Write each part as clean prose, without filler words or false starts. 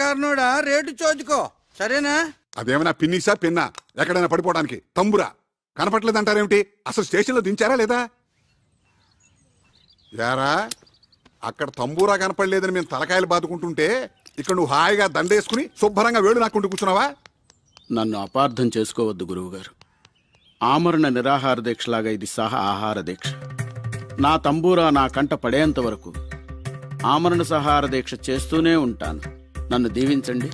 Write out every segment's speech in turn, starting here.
కారణోడా rate చోదుకో సరేనా? అదేమైనా పిన్నిసా పిన్నా ఎక్కడైనా పడిపోవడానికి తంబురా కనపట్లేదంటారేమిటి? అసలు స్టేషన్లో దించారా లేదా? యారా అక్కడ తంబూరా కనపడలేదని మేము తలకాయలు బాదుకుంటుంటే ఇక్కడ నువ్వు హాయిగా దండేసుకుని శుభ్రంగా వేడు నాకుంటూ కూర్చున్నావా? నన్ను అపార్థం చేసుకోవద్దు గురువుగారు. ఆమరణ నిరాహార దీక్షలాగా ఇది సహా ఆహార దీక్ష. నా తంబూరా నా కంట పడేంత వరకు ఆమరణ సహార దీక్ష చేస్తూనే ఉంటాను. నన్ను దీవించండి.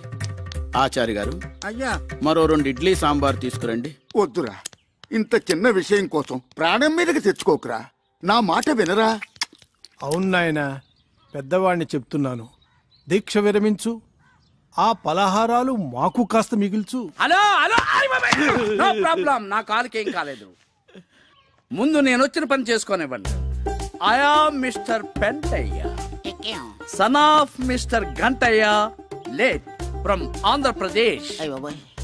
ఆచార్య గారు, అయ్యా మరో 2 ఇడ్లీ సాంబార్ తీసుకురండి. వద్దురా, ఇంత చిన్న విషయం కోసం ప్రాణం మీదకి తెచ్చుకోకురా. నా మాట వినరా? అవును నాయనా, పెద్దవాణ్ణి చెప్తున్నాను. దీక్ష విరమించు, ఆ పలహారాలు మాకు కాస్త మిగిల్చు. హలో హలో, నో ప్రాబ్లం, నా కాలుకేం కాలేదు. ముందు నేను వచ్చిన పని చేసుకోనివ్వండి. I am mister Pentayya, son of mister Gantayya, late from Andhra Pradesh.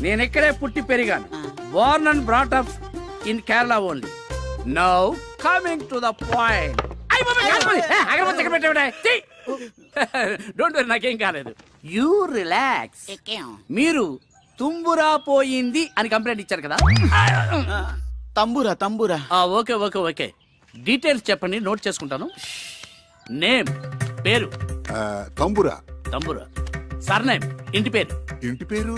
నేను ఇక్కడే పుట్టి పెరిగాను. Born and brought up in Kerala only. Now coming to the point. Don't worry, నాకేం కాలేదు. You relax. మీరు తుంబురా పోయింది అని కంప్లైంట్ ఇచ్చారు కదా? Tambura tambura. Okay okay okay, details చెప్పండి, నోట్ చేసుకుంటాను. నేమ్, పేరు? తంబురా. తంబురా. సర్నేమ్, ఇంటి పేరు? ఇంటి పేరు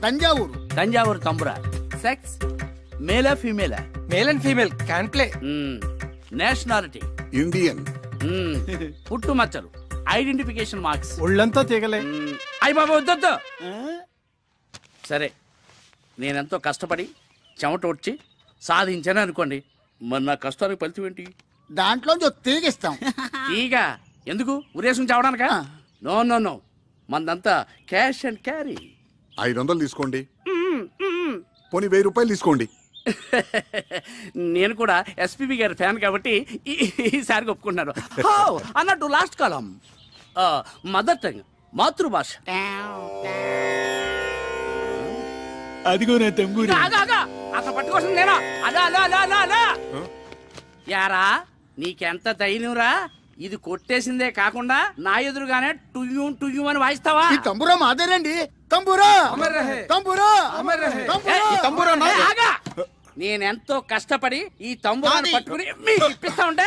తంజావూరు. తంజావూరు తంబురా. సెక్స్, మేలా ఫీమేలా? Male and female can play. Nationality? Indian. పుట్టు మచ్చలు, ఐడెంటిఫికేషన్ మార్క్స్? ఒళ్ళంతా తెగలే. అయ్య బాబా వద్దొద్దు. సరే, నేనెంతో కష్టపడి చెమట వచ్చి సాధించాను అనుకోండి, మరి నా కష్టానికి ఫలితం ఏంటి? దాంట్లో తీగిస్తాం. ఈగ ఎందుకు? ఉరేసం చావడానికా? నో నో నో, మందంతా క్యాష్ అండ్ క్యారీ. 500 తీసుకోండి. పోనీ 1000 రూపాయలు తీసుకోండి. నేను కూడా ఎస్పీబీ గారి ఫ్యాన్ కాబట్టి ఈసారి ఒప్పుకుంటున్నాను. అన్నట్టు లాస్ట్ కాలం, మదర్ టంగ్, మాతృభాష. అదిగో నా తంబూరి. అసలు పట్టుకోసం నేనా? అలా అలా అలా అలా అలా. యారా, నీకెంత ధైర్యంరా? ఇది కొట్టేసిందే కాకుండా నా ఎదురుగానే టుయ్యూ టుయ్యూ అని వాయిస్తావా? ఈ తంబురా మాదేనండి. తంబురా తంబురా తంబురా. నేనెంతో కష్టపడి ఈ తంబురాన్ని పట్టుకుని మీకు ఇప్పిస్తా ఉంటే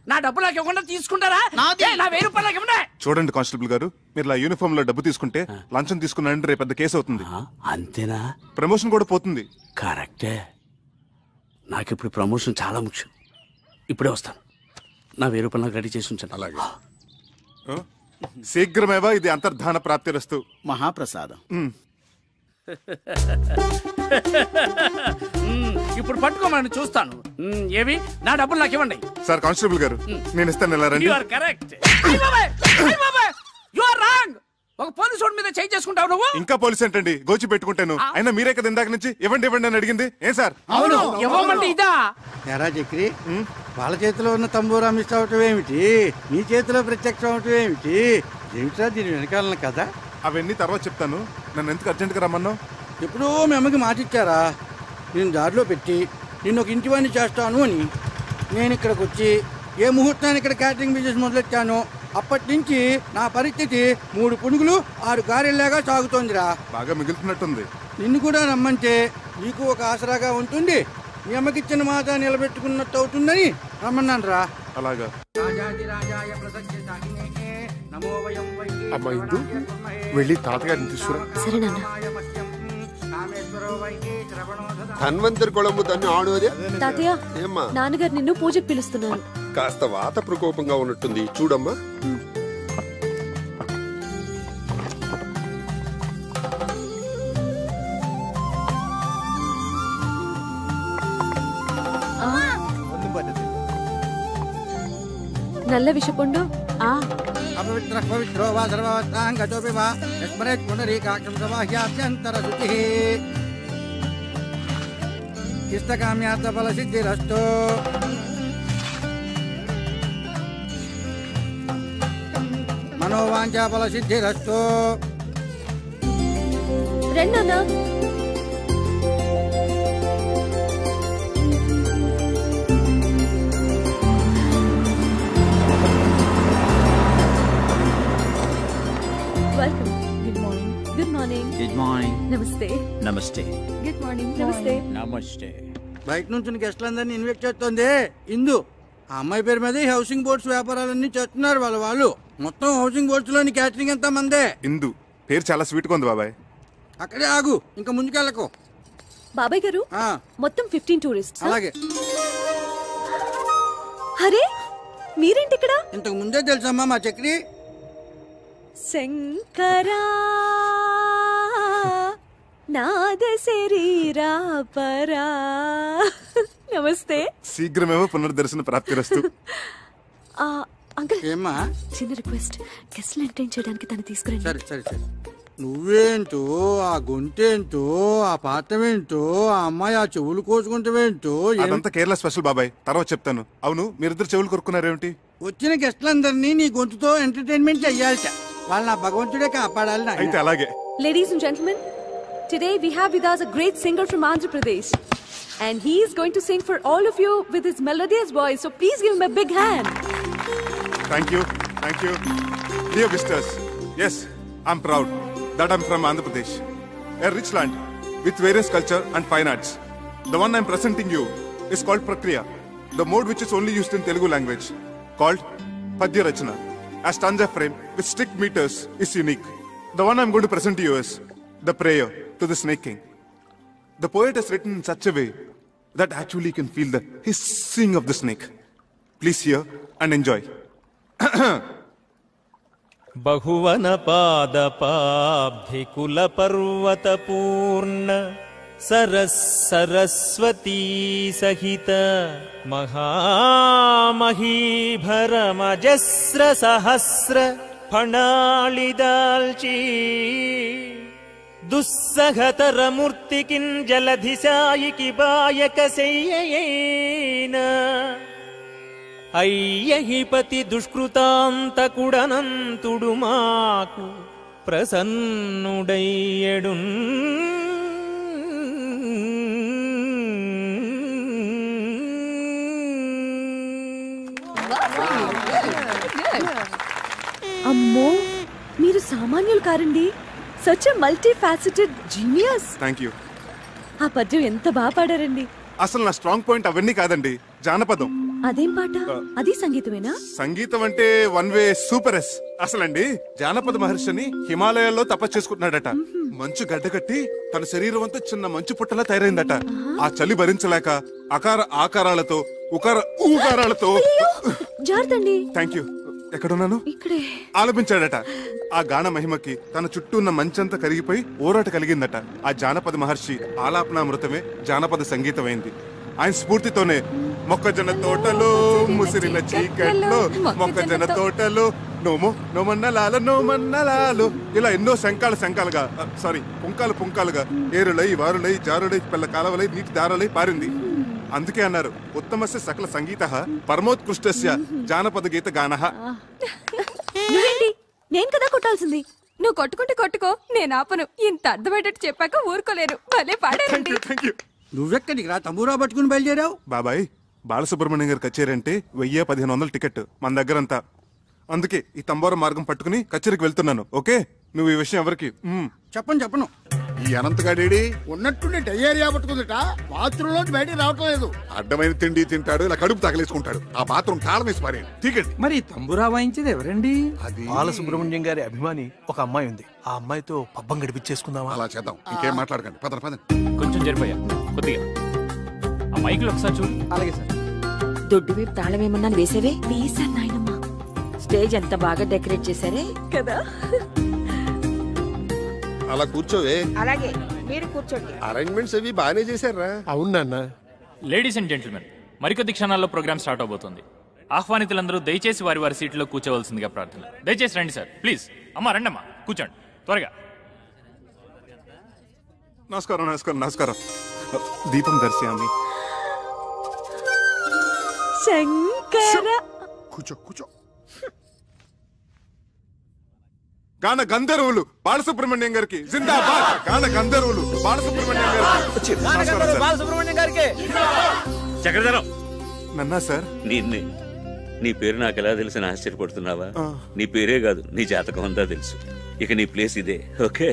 నా డబ్బు నాకు ఇవ్వకుండా తీసుకుంటారా? నా 1000 రూపాయలు నాకు ఇవ్వండి. చూడండి కానిస్టేబుల్ గారు, మీరు ఇలా యూనిఫామ్ లో డబ్బు తీసుకుంటే లంచం తీసుకున్నారంటే రేపు పెద్ద కేసు అవుతుంది. అంతేనా? ప్రమోషన్ కూడా పోతుంది. కరెక్టే. నాకు ఇప్పుడు ప్రమోషన్ చాలా ముఖ్యం. ఇప్పుడే వస్తాను. నా 1000 రూపాయలు నాకు రెడీ చేసి ఉంచాను. అలాగే. శీఘ్రమేవా ఇది అంతర్ధాన ప్రాప్తిరస్తు. మహాప్రసాదం. ఇప్పుడు పట్టుకోమని చూస్తాను. ఏవి? నా డబ్బులు నాకు ఇవ్వండి. సార్ కానిస్టేబుల్ గారు, నేను ఇస్తాను, ఇలా రండి. You are correct. You are wrong. ఒక పోలీసు వాడి మీద చేయి చేసుకుంటావు నువ్వు. ఇంకా పోలీస్ ఏంటండి, గోచి పెట్టుకుంటాను. అయినా మీరే కదా ఇందాక నుంచి ఇవ్వండి ఇవ్వండి అని అడిగింది. ఏం సార్? అవును, ఇవ్వమంటే ఇదా? ఎరా చక్రి, వాళ్ళ చేతిలో ఉన్న తంబూరా మిస్ అవటం ఏమిటి? నీ చేతిలో ప్రత్యక్షం అవటం ఏమిటి? ఏమిట్రా దీని వెనకాలన కదా? అవన్నీ తర్వాత చెప్తాను. నన్ను ఎందుకు అర్జెంట్గా రమ్మన్నావు? ఎప్పుడూ మీ అమ్మకి మాటిచ్చారా, నేను దారిలో పెట్టి నిన్ను ఒక ఇంటివాణ్ణి చేస్తాను అని. నేను ఇక్కడికి వచ్చి ఏ ముహూర్తాన్ని ఇక్కడ క్యాటరింగ్ బిజినెస్ మొదలెట్టాను, అప్పటి నుంచి నా పరిస్థితి 3 పునుగులు 6 గారెల్లాగా సాగుతోందిరా. బాగా మిగులుతున్నట్టుంది. నిన్ను కూడా రమ్మంటే నీకు ఒక ఆసరాగా ఉంటుంది, మీ అమ్మకిచ్చిన మాట నిలబెట్టుకున్నట్టు అవుతుందని రమ్మన్నాను రా. అలాగా. అమ్మా ఇందు, వెళ్ళి తాతగారిని తీసుకురా. సరే నాన్న. ధన్వంతరి కొళము దాన్ని ఆడోదే. తాతయ్య, ఏమ్మా? నాన్నగారు నిన్ను పూజకు పిలుస్తున్నారు. కాస్త వాత ప్రకోపంగా ఉన్నట్టుంది, చూడమ్మా. నల్ల విషపండు. అపవిత్ర పవిత్రో వా సర్వవత్రాంగతోపి వా యస్మరేత్ పునరీకాక్షం సమాహ్యాభ్యంతర శుచిః. ఇష్టకామ్యార్థ ఫల సిద్ధిరస్తు. మనోవాంఛా ఫల సిద్ధిరస్తు. రెండన్నా. Welcome. Good morning. Good morning. నమస్తే. నమస్తే. Good morning. నమస్తే. నమస్తే. బయట నుంచి గెస్టులందరినీ ఇన్వైట్ చేస్తుంది ఇందు. ఆ అమ్మాయి పేరు మీద హౌసింగ్ బోర్డ్స్ వ్యాపారాలన్నీ చేస్తున్నారు వాళ్ళు. మొత్తం హౌసింగ్ బోర్డ్స్ లోని క్యాటరింగ్ ఎంత మందే. ఇందు పేరు చాలా స్వీట్ గా ఉంది బాబాయ్. అక్కడే ఆగు, ఇంకా ముందుకెళ్ళకు. బాబాయ్ గారు మొత్తం 15 టూరిస్ట్స్. అలాగే. అరే మీరేంటి ఇక్కడ? ఇంతకు ముందే తెలుసమ్మా మా చక్రి. శంకరా నాద శరీరా పరా. నమస్తే. శీఘ్రమేమో పునర్దర్శన ప్రాప్తిరస్తు. అంకుల్ ఏమ్మా? చిన్న రిక్వెస్ట్, గెస్ట్లు ఎంటర్టైన్ చేయడానికి తను తీసుకురండి. సరే సరే సరే. నువ్వేంటో, ఆ గొంతేంటో, ఆ పాత్రమేంటో, ఆ అమ్మాయి ఆ చెవులు కోసుకుంటావేంటో. అదంతా కేరళ స్పెషల్ బాబాయ్, తర్వాత చెప్తాను. అవును, మీరిద్దరు చెవులు కొరుకున్నారేమిటి? వచ్చిన గెస్టులందరినీ నీ గొంతుతో ఎంటర్టైన్మెంట్ చెయ్యాలట. వాళ్ళు నా భగవంతుడే కాపాడాలి. అయితే అలాగే. Ladies and gentlemen, today we have with us a great singer from Andhra Pradesh, and he is going to sing for all of you with his melodious voice. So please give him a big hand. Thank you, thank you. Dear visitors, yes, I'm proud that I'm from Andhra Pradesh, a rich land with various culture and fine arts. The one I'm presenting you is called Prakriya, the mode which is only used in Telugu language, called Padya Rachana. A stanza frame with strict meters is unique. The one I'm going to present to you is the prayer to the Snake King. The poet has written in such a way that actually you can feel the hissing of the snake. Please hear and enjoy. बहुवन पाद पाब्धि कुल पर्वत पूर्ण सरस्वती सहित महामहीभर मजस्र सहस्र फणालिदाल्ची दुस्सहतर मूर्ति किंजलधि सायिकी bike सेय्येन అయ్యహిపతి దుష్కృతాంతకుడనంతుడు మాకు ప్రసన్నుడయ్యడు. అమ్మో, మీరు సామాన్యులు కారండి. Such a multi faceted genius. Thank you. ఆ పద్యం ఎంత బాగా పాడారండి. అసలు నా స్ట్రాంగ్ పాయింట్ అవన్నీ కాదండి, జానపదం. అదేం పాట? అది సంగీతమేనా? సంగీతం అంటే వన్ వే సూపర్ ఎస్. అసలండి జానపద మహర్షిని హిమాలయాల్లో తపస్సు చేసుకుంటున్నాడట. మంచు గడ్డకట్టి తన శరీరం అంతా చిన్న మంచు పుట్టలా తయారైందట. ఆ చలి భరించలేక ఆకారాలతో ఊకారాలతో జార్తండి. Thank you. ఎక్కడున్నాను? ఇక్కడే. ఆలపించాడట. ఆ గాన మహిమకి తన చుట్టూ ఉన్న మంచంతా కరిగిపోయి ఊరాట కలిగిందట. ఆ జానపద మహర్షి ఆలాపనామృతమే జానపద సంగీతమైంది. ఆయన స్ఫూర్తితోనే మొక్కజొన్న తోటలో ముసిరిన చీకట్లో మొక్కజొన్న తోటలో నోమన్నలాలో ఇలా ఎన్నో శంకాలుగా పుంకాలుగా ఏరులై వారులై జారులై పిల్ల కాలవలై నీటి దారులై పారింది. అందుకే అన్నారు ఉత్తమస్య సకల సంగీత పరమోత్కృష్టస్య జానపద గీత గానః. నేను కదా కొట్టాల్సింది. నువ్వు కొట్టుకుంటే కొట్టుకో, నేను ఆపను. ఇంత అర్థమయ్యేటట్టు చెప్పాక ఊరుకోలేరు. భలే పాడారండి. నువ్వెక్కడికి రా తంబూరా పట్టుకుని బయలుదేరావు? బాబాయ్, బాలసుబ్రహ్మణ్యం గారి కచేరీ అంటే 1000-1500 టికెట్ మన దగ్గరంతా. అందుకే ఈ తంబోర మార్గం పట్టుకుని కచేరీకి వెళ్తున్నాను. ఓకే, నువ్వు ఈ విషయం ఎవరికి చెప్పను. ఈ అనంతగాడేడి ఉన్నట్టుండి డయేరియా పట్టుకుందట. బాత్రూమ్ లో బయటికి రావటం లేదు. అడ్డమైన తిండి తింటాడు, ఇలా కడుపు తగలేసుకుంటాడు. ఆ బాత్రూమ్ తాళం వేసి పారేయండి. ఠీకండి. మరి తంబురా వాయించేది ఎవరండి? బాలసుబ్రహ్మణ్యం గారి అభిమాని ఒక అమ్మాయి ఉంది. ఆ అమ్మాయితో పబ్బం గడిపించేసుకుందామా? అలా చేద్దాం. ఇంకేం మాట్లాడకండి. పదండి. కొంచెం జరిపోయా కొద్దిగా. ఆ మైకులు ఒకసారి చూడు. అలాగే సార్. దొడ్డు వైపు తాళం ఏమన్నా వేసేవే? వేసాను నాయనమ్మా. స్టేజ్ ఎంత బాగా డెకరేట్ చేశారే కదా. అలా కూర్చోవే. అలాగే మీరు కూర్చోండి. అరేంజ్మెంట్స్ అవి బాగానే చేశారా? అవును నాన్న. లేడీస్ అండ్ జెంటిల్మెన్, మరికొద్ది క్షణాల్లో ప్రోగ్రామ్ స్టార్ట్ అవబోతుంది. ఆహ్వానితులందరూ దయచేసి వారి వారి సీట్లో కూర్చోవలసిందిగా ప్రార్థన. దయచేసి రండి సార్, ప్లీజ్. అమ్మా రండమ్మా, కూర్చోండి త్వరగా. నమస్కారం. దీపం దర్శయామి. శంకర. కూర్చో. గాన గంధర్వులు బాలసుబ్రహ్మణ్యం గారికి జిందాబాద్. గాన గంధర్వులు బాలసుబ్రహ్మణ్యం గారికి. చక్రధరం నన్నా సార్. నీ పేరు నాకు ఎలా తెలిసిన ఆశ్చర్యపడుతున్నావా? నీ పేరే కాదు, నీ జాతకం అంతా తెలుసు. ఇక నీ ప్లేస్ ఇదే. Okay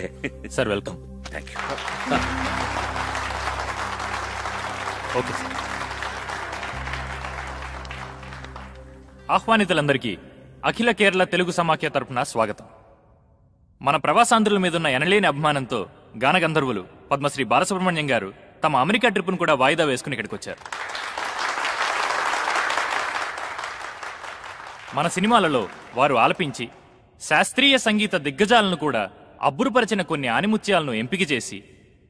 sir, welcome. Thank you. Okay sir. ఆహ్వానితులందరికీ అఖిల కేరళ తెలుగు సమాఖ్య తరపున స్వాగతం. మన ప్రవాసాంధ్రుల మీదున్న ఎనలేని అభిమానంతో గానగంధర్వులు పద్మశ్రీ బాలసుబ్రహ్మణ్యం గారు తమ అమెరికా ట్రిప్ను కూడా వాయిదా వేసుకుని ఇక్కడికి వచ్చారు. మన సినిమాలలో వారు ఆలపించి శాస్త్రీయ సంగీత దిగ్గజాలను కూడా అబ్బురుపరిచిన కొన్ని ఆనిముత్యాలను ఎంపిక చేసి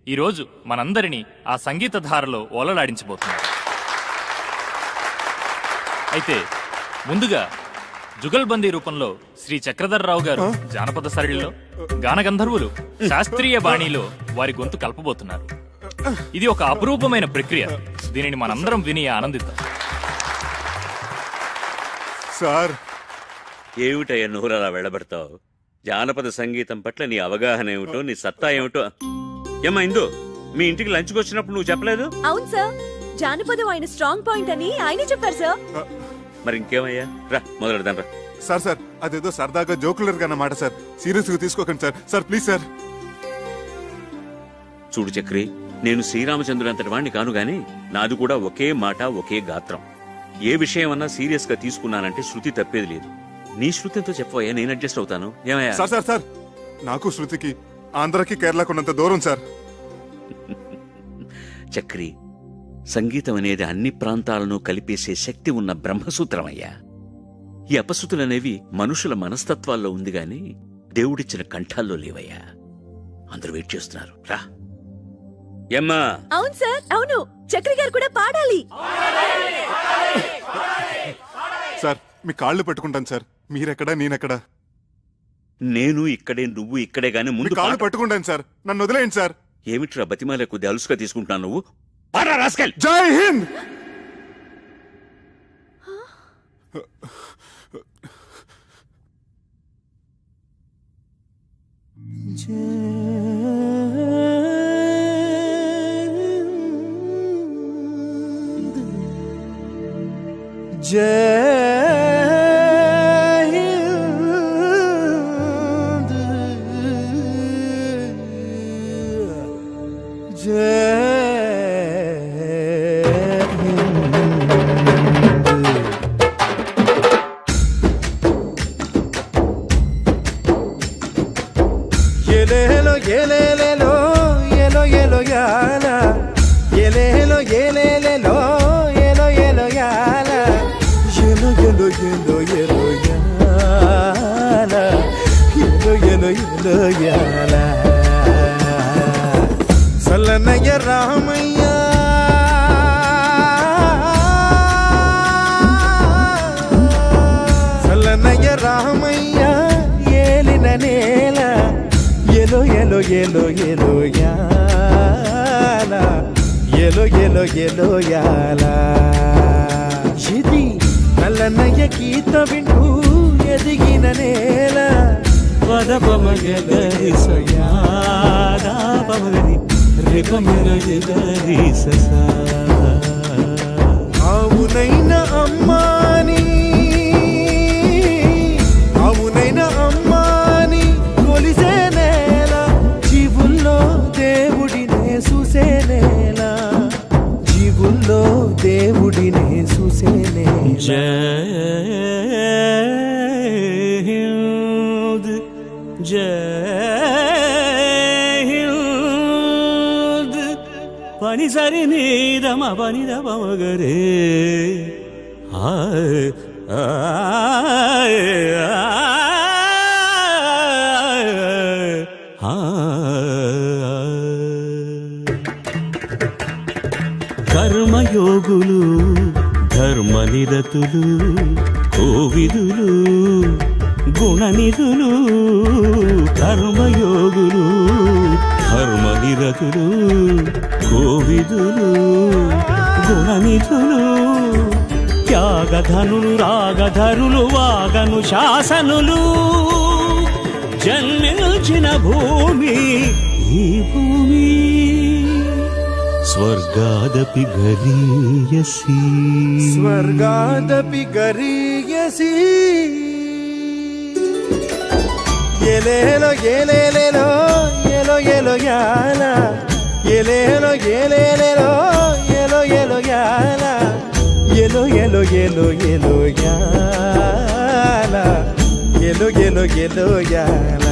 ఈరోజు మనందరినీ ఆ సంగీత ధారలో ఓలలాడించబోతున్నారు. అయితే ముందుగా జుగల్బందీ రూపంలో శ్రీ చక్రధర్రావు గారు జానపద సరళిలో, గానగంధర్వులు శాస్త్రీయ బాణీలో వారి గొంతు కలపబోతున్నారు. ఇది ఒక అపురూపమైన ప్రక్రియ. దీనిని మనందరం విని ఆనందిద్దాం. సార్, ఏమిటయ్యా నువ్వు అలా వెళ్ళబెడతావు? జానపద సంగీతం పట్ల నీ అవగాహన ఏమిటో, నీ సత్తా ఏమిటో. ఏమ్మా ఇందు, మీ ఇంటికి లంచ్కి వచ్చినప్పుడు నువ్వు చెప్పలేదు? అవును సార్, జానపదం ఆయన స్ట్రాంగ్ పాయింట్ అని ఆయనే చెప్పారు సార్. మరి ఇంకేమయ్యా, రా మొదలెడదాం రా. సార్ అదేదో సరదాగా జోకులర్ గా అన్నమాట సార్, సీరియస్ గా తీసుకోకండి సార్. Sir please sir. చూడు చక్రి, నేను శ్రీరామచంద్రుడు అంతటి వాణ్ణి కాను గాని నాది కూడా ఒకే మాట, ఒకే గాత్రం. ఏ విషయం అన్నా సీరియస్ గా తీసుకున్నానంటే శృతి తప్పేది లేదు. నీ శృతితో చెప్పవయ్యా, నేను అడ్జస్ట్ అవుతాను. ఏమయ్యా? సార్ నాకు శృతికి ఆంధ్రకి కేరళకు ఉన్నంత దూరం సార్. చక్రి, సంగీతం అనేది అన్ని ప్రాంతాలను కలిపేసే శక్తి ఉన్న బ్రహ్మసూత్రమయ్యా. ఈ అపశృతులనేవి మనుషుల మనస్తత్వాల్లో ఉంది గాని దేవుడిచ్చిన కంఠాల్లో లేవయ్యా. అందరూ వెయిట్ చేస్తున్నారు, రా. ఏమ్మా? అవును సార్, అవును, చక్రి గారు కూడా పాడాలి. సార్ మీ కాళ్ళు పెట్టుకుంటాను సార్. మీరెక్కడా, నేనెక్కడా? నేను ఇక్కడే, నువ్వు ఇక్కడే గాని ముందు కాళ్ళు పట్టుకుంటాను సార్. నన్ను వదిలేయండి సార్. ఏమిట్రా బతిమాలే కొద్ది అలుసుగా తీసుకుంటున్నావు నువ్వు? జై హింద్. సల్లనయ్య రామయ్య సల్లనయ్య రామయ్య ఏలిన నేల ఎలో ఎలో ఎలో ఎలో యాల ఎలో ఎలో ఎలో యాల ఇది నల్లనయ్య గీత వింటూ ఎదిగిన నేల వదపమగరి సయాదాపమగరి రేపమగరి ససా అవునైన అమ్మాని అవునైన అమ్మాని కొలిసే నేల జీవుల్లో దేవుడినే చూసే నేల జీవుల్లో దేవుడినే చూసే నేల పని సరి నీదమ పనిద పమగరే కర్మయోగులు ధర్మనిరతులు కోవిదులు గుణనిధులు కర్మయోగులు ధర్మనిరతులు కోవిదులు గుణనిధులు త్యాగధనులు రాగధరులు వాగను శాసనులు జన్మించిన భూమి ఈ భూమి స్వర్గాదపి గరీయసి స్వర్గాదపి గరీయసి ఎలేలో ఏలేలేలో ఎలో ఎలో యాల ఎలేలో ఏలేలేలో ఎలో ఎలో యాల ఎలో ఎలో ఎలో ఎలో యాల ఎలో ఎలో ఎలో యాల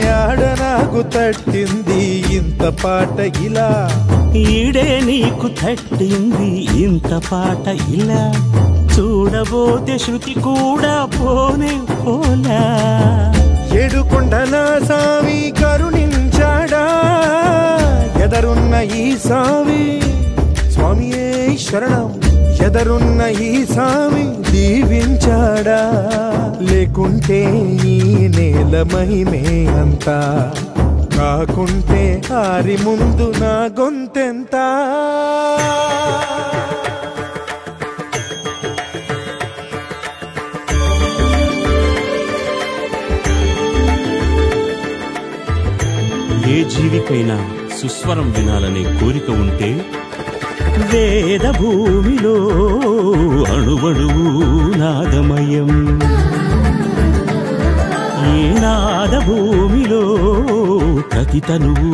యాడ నాకు తట్టింది ఇంత పాట ఇలా ఈడే నీకు తట్టింది ఇంత పాట ఇలా చూడబోతే శృతి కూడా పోనే పోలా ఏడుకొండల సామి కరుణించాడా ఎదరున్న ఈ సామి స్వామియే శరణం ఎదరున్న ఈ సామి దీవించాడా లేకుంటే ఈ నేల మహిమే అంతా కాకుంటే ఆరి ముందు నా గొంతెంత ఏ జీవికైనా సుస్వరం వినాలనే కోరిక ఉంటే వేద భూమిలో అణువణువు నాదమయం ఈ నాద భూమిలో ప్రతి తనువు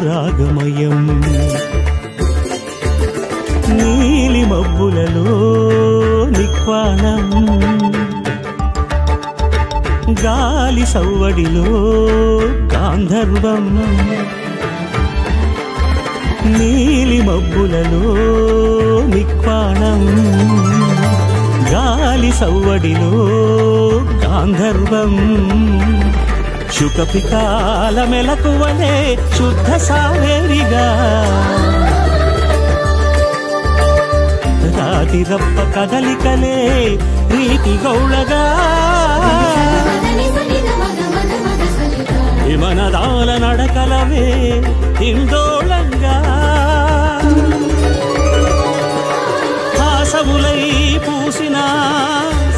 రాగమయం నీలి మబ్బులలో నిక్వాణం గాలి సవ్వడిలో గాంధర్వం నీలి మబ్బులలో నిక్వాణం గాలి సవ్వడిలో గాంధర్వం శుకపికాల మెలకువలే శుద్ధ సావేరిగా రాతిరప్ప కదలికలే నీతి గౌళగా విమనదాల నడకలవే హిందోళంగా హాసములై పూసిన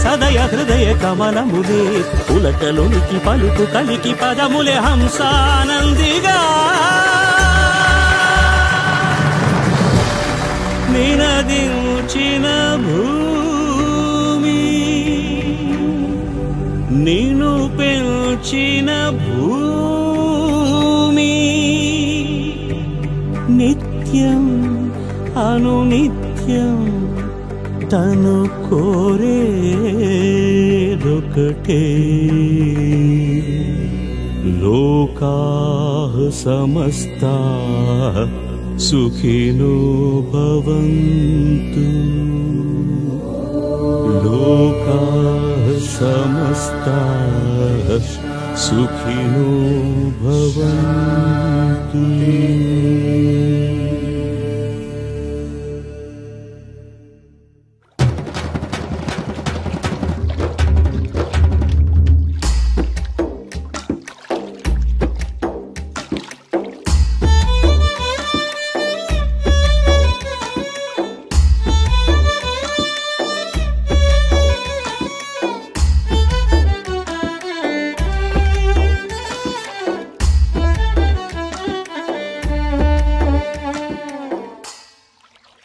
సదయ హృదయ కమలములే పులకలునికి పలుకు కలికి పదములే హంసానందిగా నినదించిన భూమి నిన్ను పెంచిన భూమి నిత్యం అనునిత్యం తను కోరేదొకటే లోకాః సమస్తాః సుఖినో భవంతు లోకాః సమస్తాః సుఖినో భవంతు.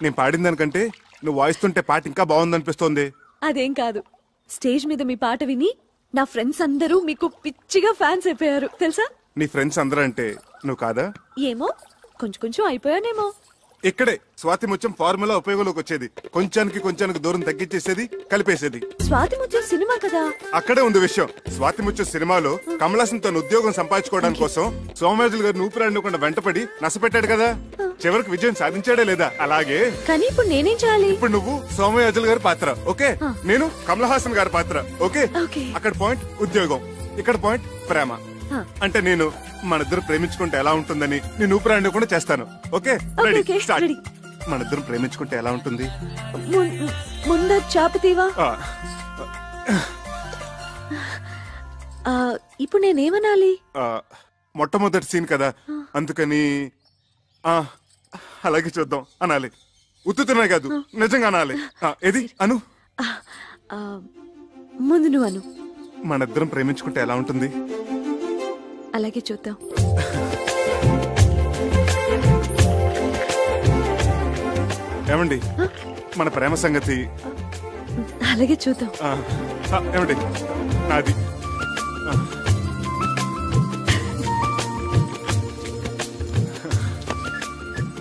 నేను పాడిన దానికంటే నువ్వు వాయిస్తుంటే పాట ఇంకా బాగుందనిపిస్తోంది. అదేం కాదు, స్టేజ్ మీద మీ పాట విని నా ఫ్రెండ్స్ అందరూ మీకు పిచ్చిగా ఫ్యాన్స్ అయిపోయారు తెలుసా. నీ ఫ్రెండ్స్ అందరూ అంటే నువ్వు కాదా? ఏమో కొంచెం కొంచెం అయిపోయానేమో. ఇక్కడే స్వాతి ముత్యం ఫార్ములా ఉపయోగంలోకి వచ్చేది. కొంచానికి దూరం తగ్గించేసేది, కలిపేసేది. స్వాతి ముత్యం సినిమా కదా. అక్కడే ఉంది విషయం. స్వాతి ముత్యం సినిమాలో కమల్ హాసన్ తన ఉద్యోగం సంపాదించుకోవడానికి కోసం సోమరాజులు గారిని ఊపిరాడకుండా వెంటపడి నష్టపెట్టాడు కదా. చివరికి విజయం సాధించాడే లేదా? అలాగే కానీ ఇప్పుడు నేనేం చేయాలి? ఇప్పుడు నువ్వు సోమయాజులు గారి పాత్ర ఓకే, నేను కమల్ హాసన్ గారి పాత్ర ఓకే. అక్కడ పాయింట్ ఉద్యోగం, ఇక్కడ పాయింట్ ప్రేమ. అంటే నేను మనిద్దరు ప్రేమించుకుంటే ఎలా ఉంటుందని నేను ఊపిరాడకుండా చేస్తాను ఓకే. Ready start. మనిద్దరం ప్రేమించుకుంటే ఎలా ఉంటుంది? ముందు చాపతీవా. ఇప్పుడు నేనేమనాలి? మొట్టమొదటి సీన్ కదా అందుకని అలాగే చూద్దాం అనాలి. ఉత్తుతూనే కాదు నిజంగా అనాలి. ఏది అను. ముందు నువ్వు అను. మనిద్దరం ప్రేమించుకుంటే ఎలా ఉంటుంది? అలాగే చూద్దాం. ఏమండి మన ప్రేమ సంగతి అలాగే చూద్దాం. ఏమండి నాది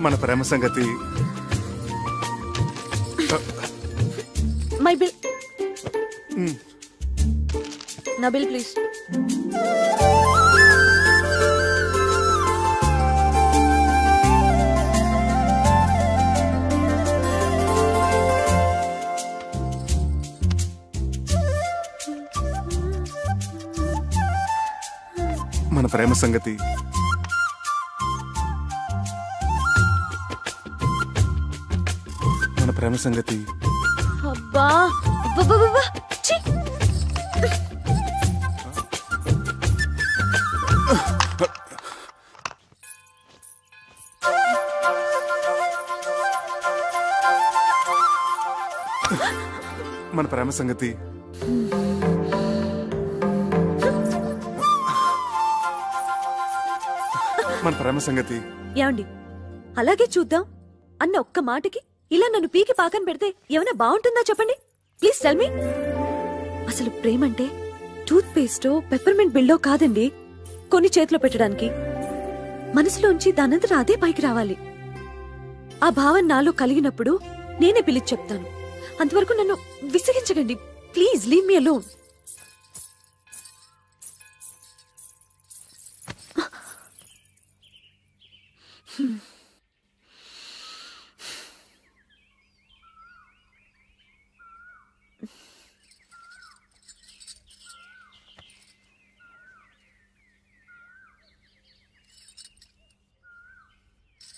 మన ప్రేమ సంగతి. My bill. నా బిల్ ప్లీజ్. మన ప్రేమ సంగతి. మన ప్రేమ సంగతి. అబ్బా ఛీ! మన ప్రేమ సంగతి. మన ప్రేమ సంగతి. ఏమండి అలాగే చూద్దాం అన్న ఒక్క మాటకి ఇలా నన్ను పీకి పాకన పెడితే ఏమైనా బాగుంటుందా చెప్పండి ప్లీజ్ టెల్ మీ. అసలు ప్రేమంటే టూత్ పేస్టో పెప్పర్మెంట్ బిల్డో కాదండి, కొన్ని చేతిలో పెట్టడానికి. మనసులోంచి దానంతట అదే పైకి రావాలి. ఆ భావన నాలో కలిగినప్పుడు నేనే పిలిచి చెప్తాను. అంతవరకు నన్ను విసిగించకండి ప్లీజ్, లీవ్ మీ అలోన్.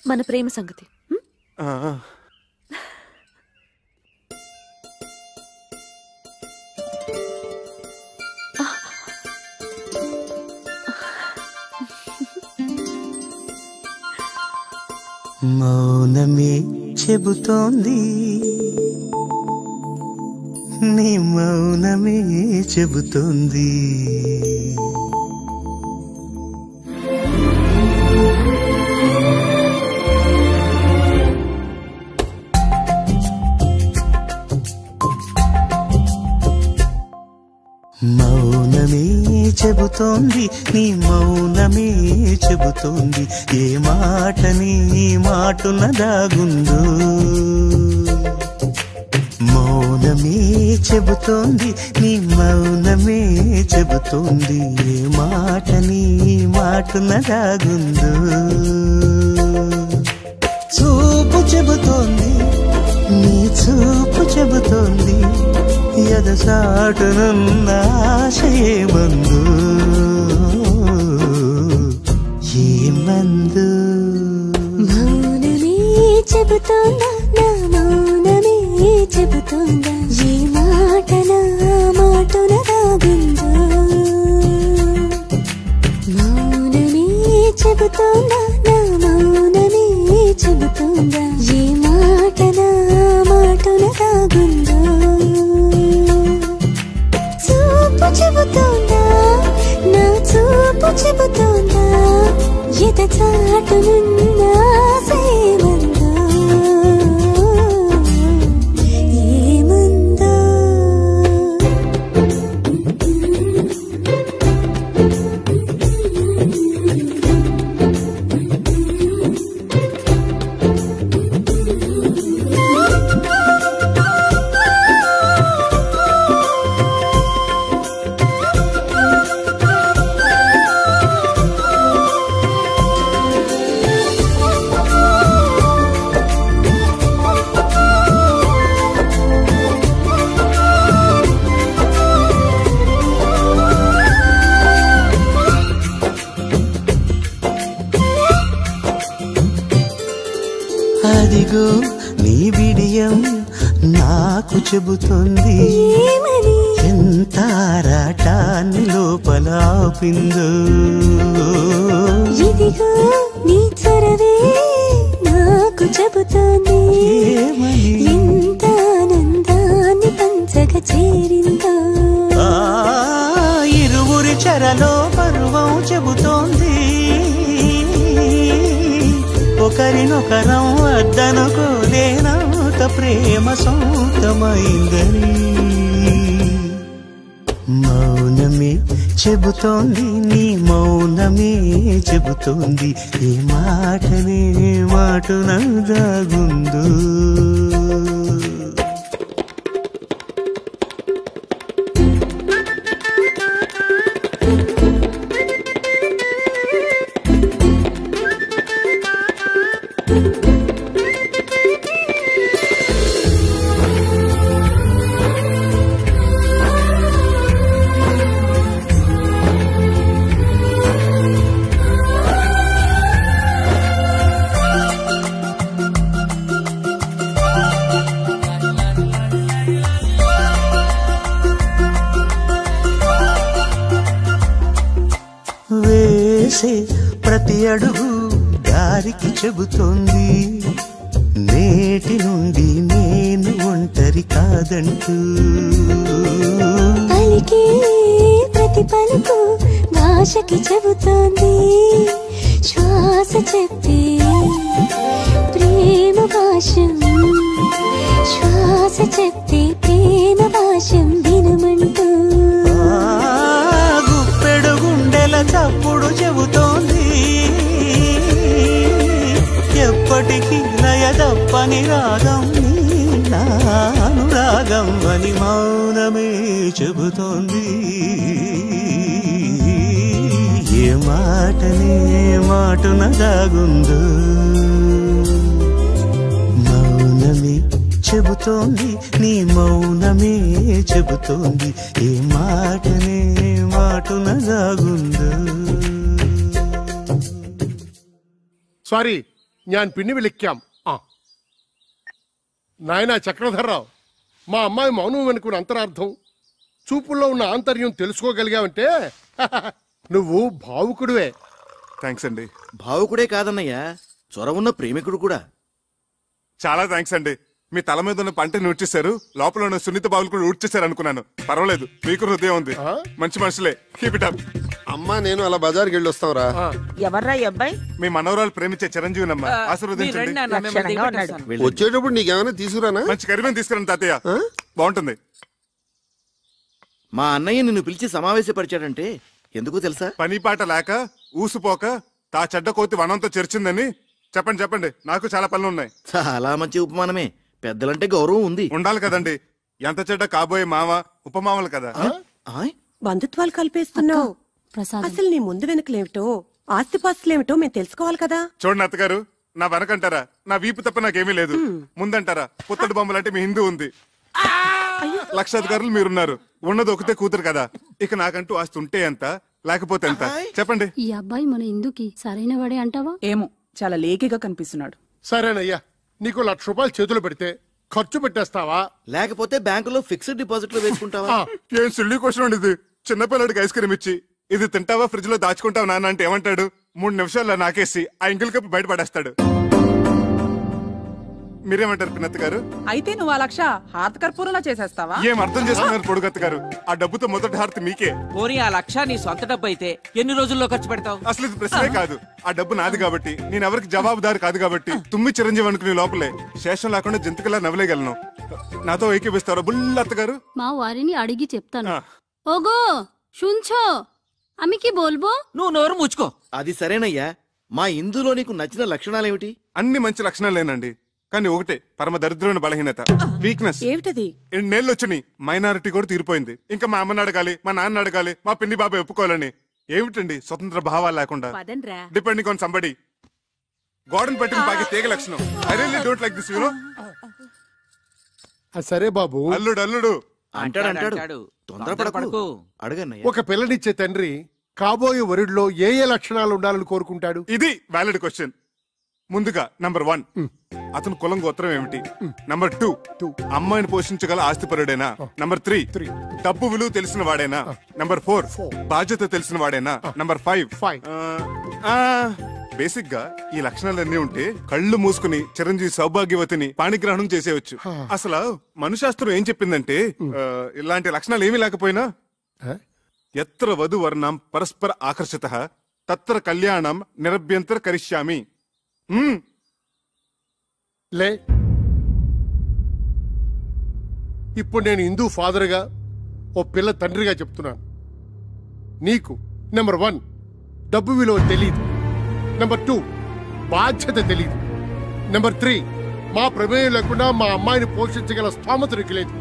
మన ప్రేమ సంగతి. మౌనమే చెబుతోంది, నీ మౌనమే చెబుతోంది. మౌనమే చెబుతోంది, నీ మౌనమే చెబుతోంది. ఏ మాట నీ మాటున దాగుందో. మౌనమే చెబుతోంది, నీ మౌనమే చెబుతోంది. ఏ మాట నీ మాటున దాగుందో. చూపు చెబుతోంది, నీ చూపు చెబుతోంది. ఎదసాటునున్న ఆశయమందు ఏమందు. మౌనమే చెబుతోందా, నా మౌనమే చెబుతోందా. ఏ మాట నా మాటున దాగుందో. మౌనమే చెబుతోందా, నా మౌనమే చెబుతోందా. ఏ మాట నా మాటున దాగుందో. చెబుతోందా, నా చూపు చెబుతోందా. ఎద చాటునున్న ఆశయమందో ఏమందో. అదిగో నీ బిడియం నాకు చెబుతోంది. ఎంత ఆరాటాన్ని లోపల ఆపిందో. ఇదిగో నీ చొరవే నాకు చెబుతోంది. ఎంత ఆనందాన్ని పంచగా చేరిందో. ఇరువురి చెరలో పరువం చెబుతోంది. ఒకరినొకరం అద్దనుకోలేనంత ప్రేమ సొంతమైందని. మౌనమే చెబుతోంది నీ మౌనమే చెబుతోంది ఈ మాటనే మాటున దాగుందు వేసే ప్రతి అడుగు దారికి చెబుతోంది నేటి నుండి నేను ఒంటరి కాదంటూ పలికే ప్రతి పలుకు భాషకి చెబుతోంది శ్వాస చెప్పే ప్రేమ భాషం శ్వాస చెప్పే ప్రేమ భాషం వినమంటూ గుప్పెడు గుండెల చప్పుడు చెబుతోంది ఎప్పటికీ లయ తప్పని రాగం నా అనురాగం అని మౌనమే చెబుతోంది ఏ మాటనే మాటున దాగుందో మౌనమే చెబుతోంది నీ మౌనమే చెబుతోంది ఏ మాటనే మాటున దాగుందో സോറി ഞാൻ പിന്നെ വിളിക്കാം నాయనా చక్రధర్రావు మా అమ్మాయి మౌనం వెనుకున్న అంతరార్థం చూపుల్లో ఉన్న ఆంతర్యం తెలుసుకోగలిగావంటే నువ్వు భావుకుడివే. థ్యాంక్స్ అండి. భావుకుడే కాదన్నయ్యా, చొరవున్న ప్రేమికుడు కూడా. చాలా థ్యాంక్స్ అండి. మీ తల మీద ఉన్న పంటని ఊడ్చేశారు, లోపల ఉన్న సున్నిత బావులు కూడా ఊడ్చేశారు అనుకున్నాను. పర్వాలేదు, మీకు హృదయం ఉంది, మంచి మనుషులే. Keep it up. అమ్మా నేను అలా బజార్కి వెళ్ళి వస్తావురా. ఎవర్రా ఈ అబ్బాయి? మీ మనవరాలు ప్రేమించే చిరంజీవినమ్మా, ఆశీర్వదించండి. వచ్చేటప్పుడు నీకేమైనా తీసుకురానా? మంచి కరిమేం తీసుకురండి తాతయ్య, బాగుంటుంది. మా అన్నయ్య నిన్ను పిలిచి సమావేశపరిచాడంటే ఎందుకు తెలుసా? పని పాట లేక ఊసుపోక తా చెడ్డ కోతి వనంతో చేర్చిందని చెప్పండి. చెప్పండి, నాకు చాలా పనులు ఉన్నాయి. చాలా మంచి ఉపమానమే. పెద్దలంటే గౌరవం ఉంది, ఉండాలి కదండి. ఎంత చెడ్డ కాబోయే మామ ఉపమామలు కదా. బంధుత్వాలు కలిపేస్తున్నావు. అసలు నీ ముందు వెనుకలేమిటో ఆస్తిపాస్తులేమిటో మేము తెలుసుకోవాలి కదా. చూడండి అత్తగారు, నా వెనకంటారా నా వీపు తప్ప నాకేమీ లేదు, ముందంటారా పుత్తడి బొమ్మలంటే మీ హిందూ ఉంది, లక్షాధికారులు మీరున్నారు, ఉన్నది ఒకతే కూతురు కదా. ఇక నాకంటూ ఆస్తి ఉంటే ఎంత లేకపోతే ఎంత చెప్పండి. ఈ అబ్బాయి మన ఇందుకి సరైన వాడే అంటావా? ఏమో, చాలా లేకిగా కనిపిస్తున్నాడు. సరేనయ్యా, నీకు 1,00,000 రూపాయలు చేతులు పెడితే ఖర్చు పెట్టేస్తావా, లేకపోతే బ్యాంకులో ఫిక్స్డ్ డిపాజిట్ లో వేసుకుంటావా? ఏం సిల్లీ క్వశ్చన్ అండి ఇది. చిన్నపిల్లడికి ఐస్ క్రీమ్ ఇచ్చి ఇది తింటావా ఫ్రిడ్జ్ లో దాచుకుంటావా నాన్న అంటే ఏమంటాడు? 3 నిమిషాల్లో నాకేసి ఆ ఇంగిల్ కప్పు బయట పడేస్తాడు. మీరేమంటారు పిన్నత్త గారు? అయితే నువ్వు 1,00,000 హారతకర్పూరంలో చేసేస్తావా? ఏం అర్థం చేసుకున్నారు పొడుగత్త గారు? ఆ డబ్బుతో మొదటి హారతి మీకే. పోనీ ఆ 1,00,000 నీ సొంత డబ్బు అయితే ఎన్ని రోజుల్లో ఖర్చు పెడతావు? అసలు ఇది ప్రశ్నే కాదు. ఆ డబ్బు నాది కాబట్టి, నేను ఎవరికి జవాబుదారు కాదు కాబట్టి, తుమ్మి చిరంజీవి అనుకునే లోపలే శేషం లేకుండా జంతుకులా నవ్వలేగలను. నాతో ఏకీపిస్తారా బుల్లత్త గారు? మా వారిని అడిగి చెప్తాను. ఓగో শুনছো, আমি কি বলবো? నువ్వు నోరు ముచ్చుకో. అది సరేనయ్యా, మా ఇందులో నీకు నచ్చిన లక్షణాలేమిటి? అన్ని మంచి లక్షణాలేనండి, కానీ ఒకటే పరమ దరిద్రమైన బలహీనత, వీక్నెస్. ఏమిటది? 2 నెలలు వచ్చినాయి, మైనారిటీ కూడా తీరిపోయింది. ఇంకా మా అమ్మని అడగాలి, మా నాన్న అడగాలి, మా పిన్ని బాబాయ్ ఒప్పుకోవాలని. ఏమిటండి స్వతంత్ర భావాలు లేకుండా డిపెండింగ్ ఆన్ సంబడి. గోడను పెట్టిన బాగా తీగ లక్షణం. I really don't like this, you know. సరే బాబు, అల్లుడు అంటాడు. తొందరపడకు, అడగన్నయ్య. ఒక పిల్లనిచ్చే తండ్రి కాబోయే వరుడిలో ఏ ఏ లక్షణాలు ఉండాలని కోరుకుంటాడు? ఇది వ్యాలిడ్ క్వశ్చన్. ముందుగా నంబర్ 1, అతను కులం గోత్రం ఏమిటి? నంబర్ 2, అమ్మాయిని పోషించగల ఆస్తిపరుడేనా? నంబర్ 3, డబ్బు విలువ తెలిసిన వాడేనా? నంబర్ 4, బాధ్యత తెలిసిన వాడేనా? నంబర్ 5, బేసిక్ గా ఈ లక్షణాలన్నీ ఉంటే కళ్ళు మూసుకుని చిరంజీవి సౌభాగ్యవతిని పాణిగ్రహణం చేసేయచ్చు. అసలు మనుశాస్త్రం ఏం చెప్పిందంటే, ఇలాంటి లక్షణాలు ఏమీ లేకపోయినా ఎత్ర వధు వర్ణం పరస్పర ఆకర్షితః తత్ర కళ్యాణం నిరభ్యంతర కరిష్యామి. లే, ఇప్పుడు నేను హిందూ ఫాదర్గా ఓ పిల్ల తండ్రిగా చెప్తున్నాను. నీకు నెంబర్ 1 డబ్బు విలువ తెలీదు, నెంబర్ 2 బాధ్యత తెలీదు, నెంబర్ 3 మా ప్రమేయం లేకుండా మా అమ్మాయిని పోషించగల స్థోమత నీకు లేదు.